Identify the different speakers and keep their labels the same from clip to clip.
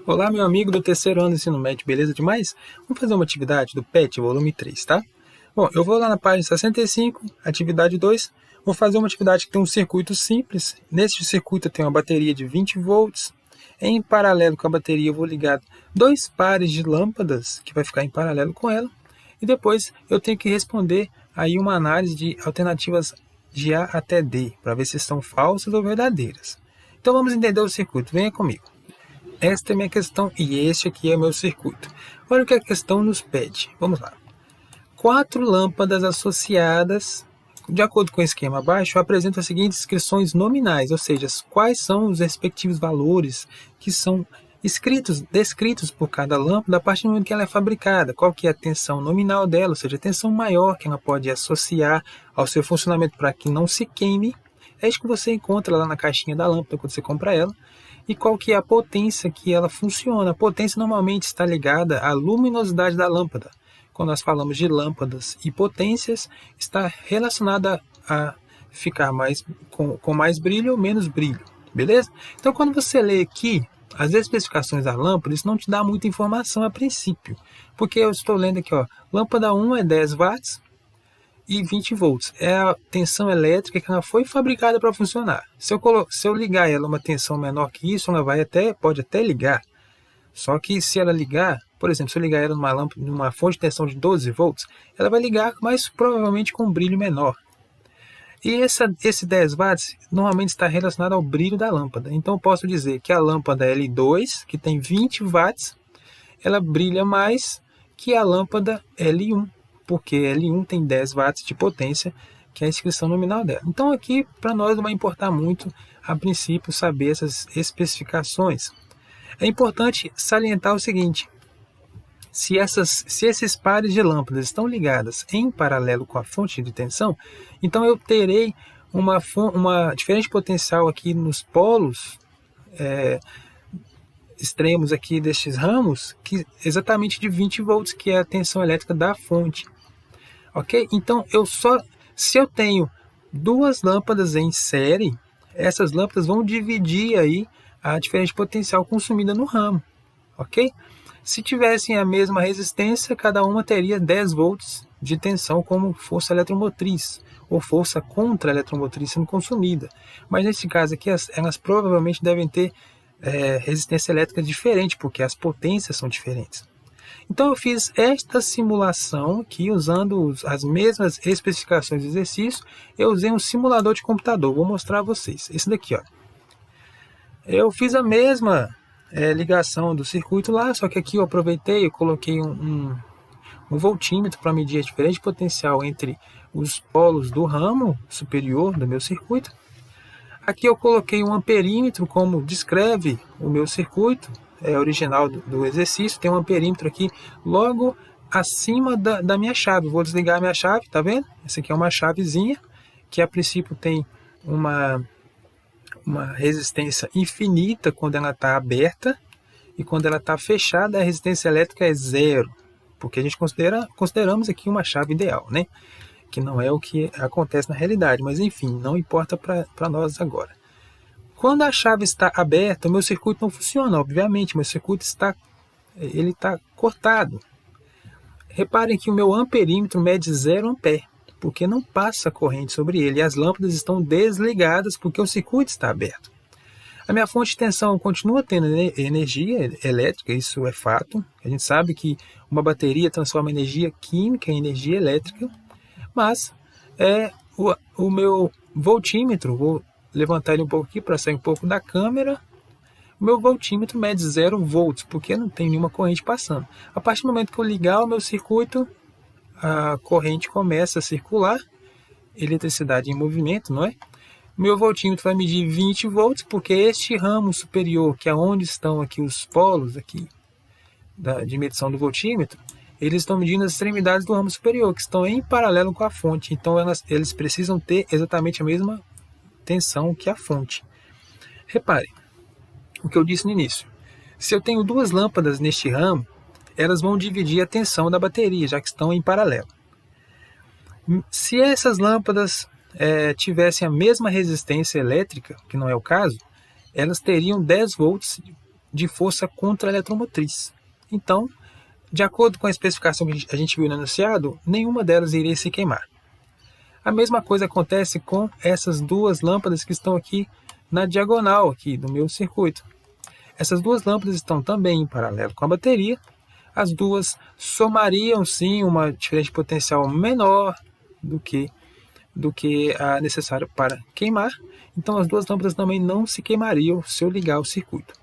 Speaker 1: Olá, meu amigo do terceiro ano do ensino médio, beleza demais? Vamos fazer uma atividade do PET, volume 3, tá? Bom, eu vou lá na página 65, atividade 2, vou fazer uma atividade que tem um circuito simples. Neste circuito eu tenho uma bateria de 20 volts. Em paralelo com a bateria eu vou ligar dois pares de lâmpadas, que vai ficar em paralelo com ela. E depois eu tenho que responder aí uma análise de alternativas de A até D, para ver se são falsas ou verdadeiras. Então vamos entender o circuito, venha comigo. Esta é a minha questão e este aqui é o meu circuito. Olha o que a questão nos pede. Vamos lá. 4 lâmpadas associadas, de acordo com o esquema abaixo, apresentam as seguintes descrições nominais, ou seja, quais são os respectivos valores que são descritos por cada lâmpada a partir do momento que ela é fabricada. Qual que é a tensão nominal dela, ou seja, a tensão maior que ela pode associar ao seu funcionamento para que não se queime. É isso que você encontra lá na caixinha da lâmpada quando você compra ela. E qual que é a potência que ela funciona. A potência normalmente está ligada à luminosidade da lâmpada. Quando nós falamos de lâmpadas e potências, está relacionada a ficar com mais brilho ou menos brilho, beleza? Então, quando você lê aqui as especificações da lâmpada, isso não te dá muita informação a princípio, porque eu estou lendo aqui, ó, lâmpada 1 é 10 watts e 20 volts. É a tensão elétrica que ela foi fabricada para funcionar. Se eu ligar ela a uma tensão menor que isso, ela pode até ligar. Só que se ela ligar, por exemplo, se eu ligar ela numa fonte de tensão de 12 volts, ela vai ligar, mas provavelmente com um brilho menor. E esse 10 watts normalmente está relacionado ao brilho da lâmpada. Então eu posso dizer que a lâmpada L2, que tem 20 watts, ela brilha mais que a lâmpada L1, porque L1 tem 10 watts de potência, que é a descrição nominal dela. Então aqui, para nós, não vai importar muito, a princípio, saber essas especificações. É importante salientar o seguinte: se esses pares de lâmpadas estão ligadas em paralelo com a fonte de tensão, então eu terei uma diferente potencial aqui nos polos extremos aqui destes ramos, que exatamente de 20 volts, que é a tensão elétrica da fonte. Ok? Então, se eu tenho duas lâmpadas em série, essas lâmpadas vão dividir aí a diferença de potencial consumida no ramo. Ok? Se tivessem a mesma resistência, cada uma teria 10 volts de tensão como força eletromotriz, ou força contra a eletromotriz sendo consumida. Mas nesse caso aqui, elas provavelmente devem ter resistência elétrica diferente, porque as potências são diferentes. Então eu fiz esta simulação aqui usando as mesmas especificações do exercício. Eu usei um simulador de computador, vou mostrar a vocês. Esse daqui, ó. Eu fiz a mesma ligação do circuito lá, só que aqui eu aproveitei, eu coloquei um voltímetro para medir a diferença de potencial entre os polos do ramo superior do meu circuito. Aqui eu coloquei um amperímetro, como descreve o meu circuito original do exercício. Tem um amperímetro aqui logo acima da minha chave. Vou desligar a minha chave, tá vendo? Essa aqui é uma chavezinha que a princípio tem uma resistência infinita quando ela está aberta, e quando ela está fechada a resistência elétrica é zero, porque a gente consideramos aqui uma chave ideal, né? Que não é o que acontece na realidade, mas enfim, não importa para nós agora. Quando a chave está aberta, o meu circuito não funciona, obviamente, meu circuito está cortado. Reparem que o meu amperímetro mede 0 ampere, porque não passa corrente sobre ele, e as lâmpadas estão desligadas porque o circuito está aberto. A minha fonte de tensão continua tendo energia elétrica, isso é fato. A gente sabe que uma bateria transforma energia química em energia elétrica, mas o meu voltímetro, vou levantar ele um pouco aqui para sair um pouco da câmera. O meu voltímetro mede 0 volts, porque não tem nenhuma corrente passando. A partir do momento que eu ligar o meu circuito, a corrente começa a circular, eletricidade em movimento, não é? Meu voltímetro vai medir 20 volts, porque este ramo superior, que é onde estão aqui os polos aqui de medição do voltímetro, eles estão medindo as extremidades do ramo superior, que estão em paralelo com a fonte. Então eles precisam ter exatamente a mesma tensão que a fonte. Reparem o que eu disse no início. Se eu tenho duas lâmpadas neste ramo, elas vão dividir a tensão da bateria, já que estão em paralelo. Se essas lâmpadas tivessem a mesma resistência elétrica, que não é o caso, elas teriam 10 volts de força contra a eletromotriz. Então, de acordo com a especificação que a gente viu no enunciado, nenhuma delas iria se queimar. A mesma coisa acontece com essas duas lâmpadas que estão aqui na diagonal aqui do meu circuito. Essas duas lâmpadas estão também em paralelo com a bateria. As duas somariam sim uma diferença de potencial menor do que a necessária para queimar. Então as duas lâmpadas também não se queimariam se eu ligar o circuito.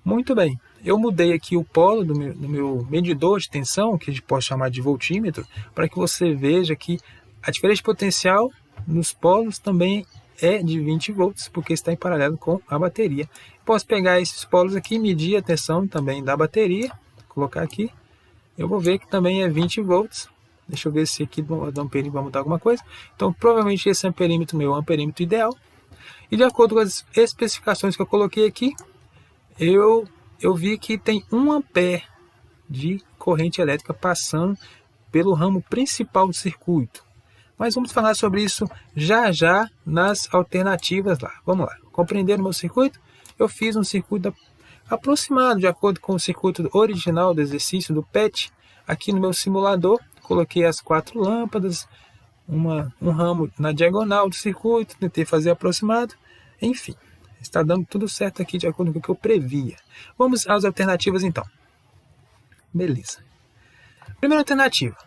Speaker 1: Muito bem, eu mudei aqui o polo do meu medidor de tensão, que a gente pode chamar de voltímetro, para que você veja que a diferença de potencial nos polos também é de 20 volts, porque está em paralelo com a bateria. Posso pegar esses polos aqui, medir a tensão também da bateria, colocar aqui, eu vou ver que também é 20 volts. Deixa eu ver se aqui do amperímetro vai mudar alguma coisa. Então, provavelmente esse amperímetro meu é o amperímetro ideal. E de acordo com as especificações que eu coloquei aqui, eu vi que tem 1 ampere de corrente elétrica passando pelo ramo principal do circuito. Mas vamos falar sobre isso já já nas alternativas lá. Vamos lá. Compreender o meu circuito? Eu fiz um circuito aproximado de acordo com o circuito original do exercício do PET. Aqui no meu simulador, coloquei as 4 lâmpadas, um ramo na diagonal do circuito, tentei fazer aproximado. Enfim, está dando tudo certo aqui de acordo com o que eu previa. Vamos às alternativas então. Beleza. Primeira alternativa.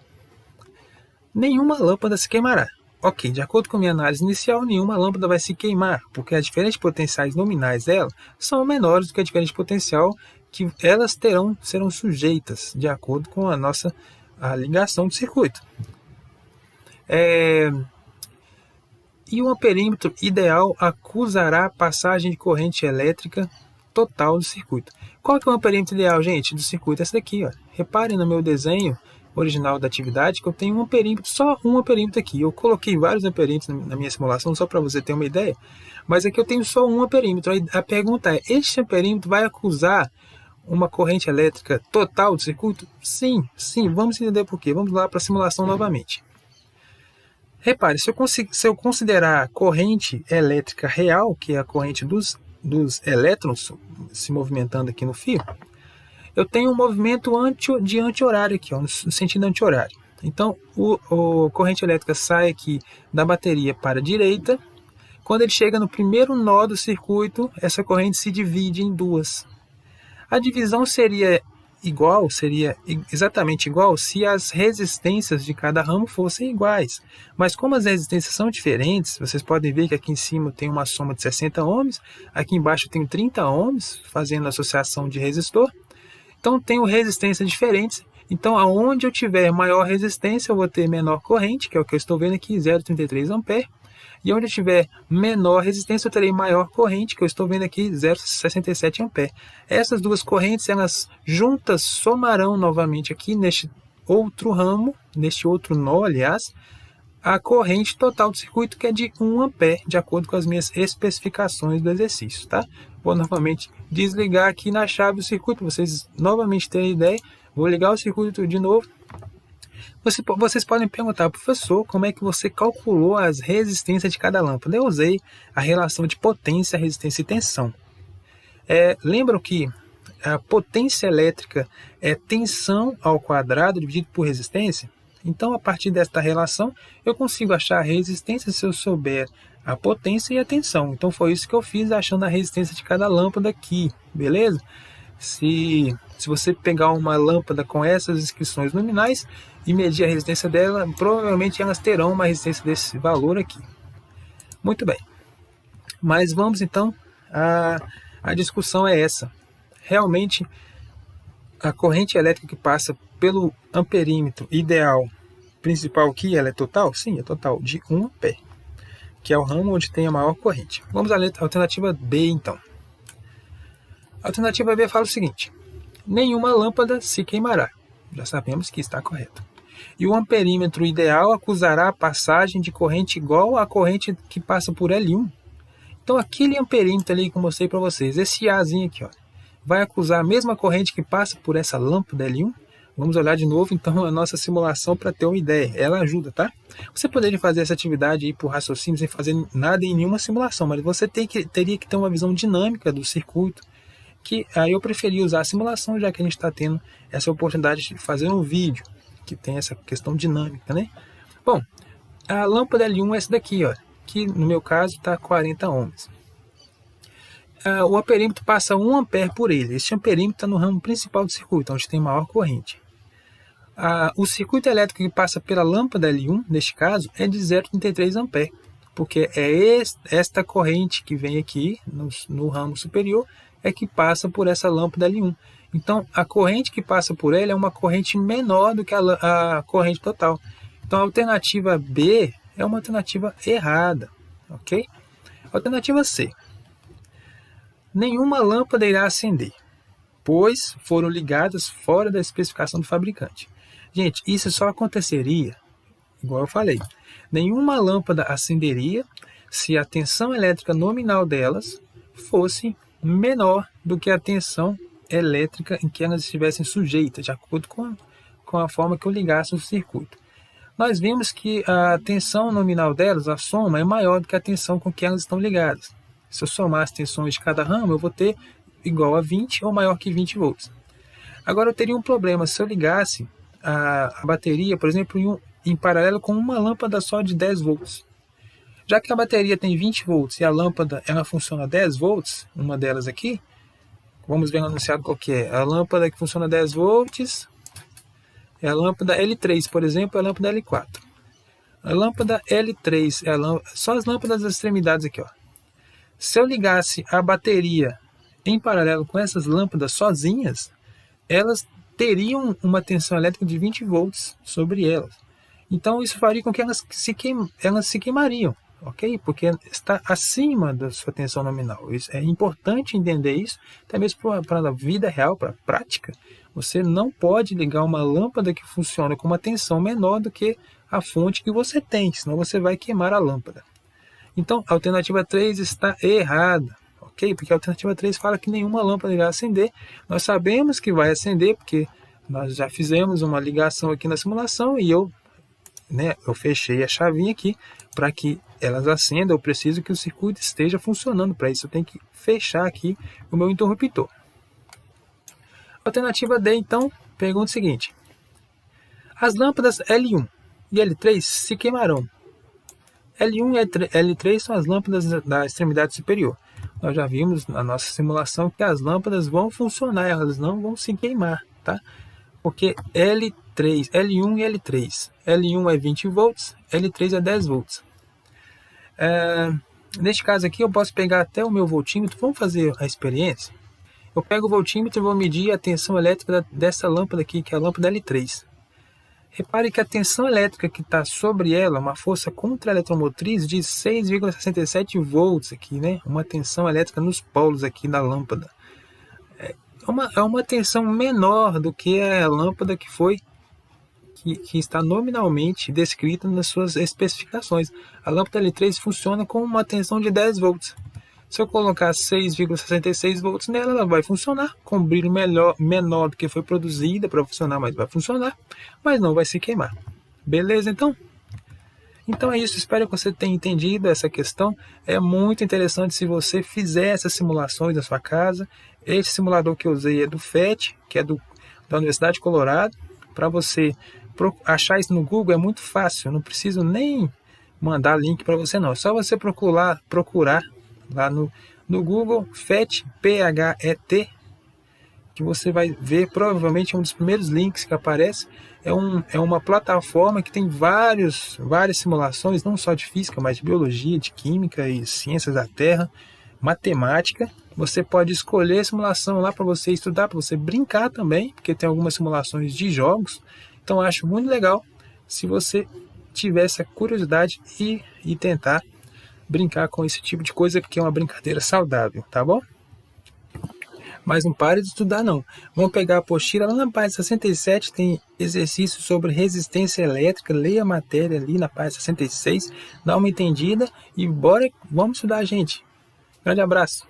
Speaker 1: Nenhuma lâmpada se queimará. Ok, de acordo com a minha análise inicial, nenhuma lâmpada vai se queimar, porque as diferentes potenciais nominais dela são menores do que a diferença de potencial que elas serão sujeitas, de acordo com a ligação do circuito. E o amperímetro ideal acusará a passagem de corrente elétrica total do circuito. Qual que é o amperímetro ideal, gente, do circuito? Esse daqui, ó. Reparem no meu desenho original da atividade que eu tenho um amperímetro, só um amperímetro aqui. Eu coloquei vários amperímetros na minha simulação, só para você ter uma ideia, mas aqui eu tenho só um amperímetro. Aí a pergunta é, este amperímetro vai acusar uma corrente elétrica total do circuito? Sim, vamos entender por quê. Vamos lá para a simulação novamente. Repare, se eu considerar a corrente elétrica real, que é a corrente dos elétrons se movimentando aqui no fio, eu tenho um movimento de anti-horário aqui, ó, no sentido anti-horário. Então, a corrente elétrica sai aqui da bateria para a direita. Quando ele chega no primeiro nó do circuito, essa corrente se divide em duas. A divisão seria exatamente igual se as resistências de cada ramo fossem iguais. Mas como as resistências são diferentes, vocês podem ver que aqui em cima tem uma soma de 60 ohms, aqui embaixo tem 30 ohms, fazendo associação de resistor. Então, tenho resistências diferentes. Então, aonde eu tiver maior resistência, eu vou ter menor corrente, que é o que eu estou vendo aqui, 0,33 A. E onde eu tiver menor resistência, eu terei maior corrente, que eu estou vendo aqui, 0,67 A. Essas duas correntes, elas juntas somarão novamente aqui neste outro ramo, neste outro nó, aliás, a corrente total do circuito, que é de 1 A, de acordo com as minhas especificações do exercício, tá? Vou novamente desligar aqui na chave do circuito, para vocês novamente terem ideia. Vou ligar o circuito de novo. Vocês podem perguntar, professor, como é que você calculou as resistências de cada lâmpada? Eu usei a relação de potência, resistência e tensão. Lembram que a potência elétrica é tensão ao quadrado dividido por resistência? Então, a partir desta relação, eu consigo achar a resistência se eu souber a potência e a tensão. Então, foi isso que eu fiz, achando a resistência de cada lâmpada aqui, beleza? Se você pegar uma lâmpada com essas inscrições nominais e medir a resistência dela, provavelmente elas terão uma resistência desse valor aqui. Muito bem. Mas vamos então, a discussão é essa. Realmente, a corrente elétrica que passa pelo amperímetro ideal principal aqui, ela é total? Sim, é total, de 1 A, que é o ramo onde tem a maior corrente. Vamos à alternativa B, então. A alternativa B fala o seguinte: nenhuma lâmpada se queimará. Já sabemos que está correto. E o amperímetro ideal acusará a passagem de corrente igual à corrente que passa por L1. Então, aquele amperímetro ali que eu mostrei para vocês, esse Azinho aqui, ó, vai acusar a mesma corrente que passa por essa lâmpada L1? Vamos olhar de novo, então, a nossa simulação para ter uma ideia. Ela ajuda, tá? Você poderia fazer essa atividade aí por raciocínio sem fazer nada em nenhuma simulação, mas você teria que ter uma visão dinâmica do circuito, que aí eu preferi usar a simulação, já que a gente está tendo essa oportunidade de fazer um vídeo, que tem essa questão dinâmica, né? Bom, a lâmpada L1 é essa daqui, ó, que no meu caso está 40 ohms. O amperímetro passa 1 ampere por ele. Este amperímetro está no ramo principal do circuito, onde tem maior corrente. O circuito elétrico que passa pela lâmpada L1, neste caso, é de 0,33 ampere, porque é esta corrente que vem aqui no ramo superior é que passa por essa lâmpada L1. Então, a corrente que passa por ela é uma corrente menor do que a corrente total. Então, a alternativa B é uma alternativa errada, ok? Alternativa C. Nenhuma lâmpada irá acender, pois foram ligadas fora da especificação do fabricante. Gente, isso só aconteceria, igual eu falei, nenhuma lâmpada acenderia se a tensão elétrica nominal delas fosse menor do que a tensão elétrica em que elas estivessem sujeitas, de acordo com a forma que eu ligasse o circuito. Nós vimos que a tensão nominal delas, a soma, é maior do que a tensão com que elas estão ligadas. Se eu somar as tensões de cada ramo, eu vou ter igual a 20 ou maior que 20 volts. Agora eu teria um problema se eu ligasse a bateria, por exemplo, em paralelo com uma lâmpada só de 10 volts. Já que a bateria tem 20 volts e a lâmpada ela funciona a 10 volts, uma delas aqui, vamos ver no anunciado qual que é. A lâmpada que funciona a 10 volts é a lâmpada L3, por exemplo, é a lâmpada L4. A lâmpada L3 é só as lâmpadas das extremidades aqui, ó. Se eu ligasse a bateria em paralelo com essas lâmpadas sozinhas, elas teriam uma tensão elétrica de 20 volts sobre elas. Então isso faria com que elas se queimariam, ok? Porque está acima da sua tensão nominal. É importante entender isso, até mesmo para a vida real, para a prática. Você não pode ligar uma lâmpada que funciona com uma tensão menor do que a fonte que você tem, senão você vai queimar a lâmpada. Então, a alternativa 3 está errada, ok? Porque a alternativa 3 fala que nenhuma lâmpada irá acender. Nós sabemos que vai acender, porque nós já fizemos uma ligação aqui na simulação e eu fechei a chavinha aqui para que elas acendam. Eu preciso que o circuito esteja funcionando. Para isso, eu tenho que fechar aqui o meu interruptor. Alternativa D, então, pergunta o seguinte. As lâmpadas L1 e L3 se queimarão. L1 e L3 são as lâmpadas da extremidade superior. Nós já vimos na nossa simulação que as lâmpadas vão funcionar, elas não vão se queimar, tá? Porque L1 e L3. L1 é 20 volts, L3 é 10 volts. Neste caso aqui eu posso pegar até o meu voltímetro. Vamos fazer a experiência? Eu pego o voltímetro e vou medir a tensão elétrica dessa lâmpada aqui, que é a lâmpada L3. Repare que a tensão elétrica que está sobre ela, uma força contra-eletromotriz de 6,67 volts aqui, né? Uma tensão elétrica nos polos aqui da lâmpada. É uma tensão menor do que a lâmpada que está nominalmente descrita nas suas especificações. A lâmpada L3 funciona com uma tensão de 10 volts. Se eu colocar 6,66 volts nela, ela vai funcionar com brilho menor do que foi produzida para funcionar, mas vai funcionar, mas não vai se queimar. Beleza, então? Então é isso, espero que você tenha entendido essa questão. É muito interessante se você fizer essas simulações na sua casa. Esse simulador que eu usei é do FET, que é da Universidade de Colorado. Para você achar isso no Google é muito fácil, eu não preciso nem mandar link para você não. É só você procurar lá no Google, FET, P-H-E-T, que você vai ver, provavelmente um dos primeiros links que aparece, é uma plataforma que tem várias simulações, não só de física, mas de biologia, de química e ciências da Terra, matemática. Você pode escolher a simulação lá para você estudar, para você brincar também, porque tem algumas simulações de jogos. Então eu acho muito legal se você tiver essa curiosidade e tentar brincar com esse tipo de coisa, porque é uma brincadeira saudável, tá bom? Mas não pare de estudar não. Vamos pegar a apostila lá na página 67, tem exercício sobre resistência elétrica, leia a matéria ali na página 66, dá uma entendida e vamos estudar, gente. Grande abraço.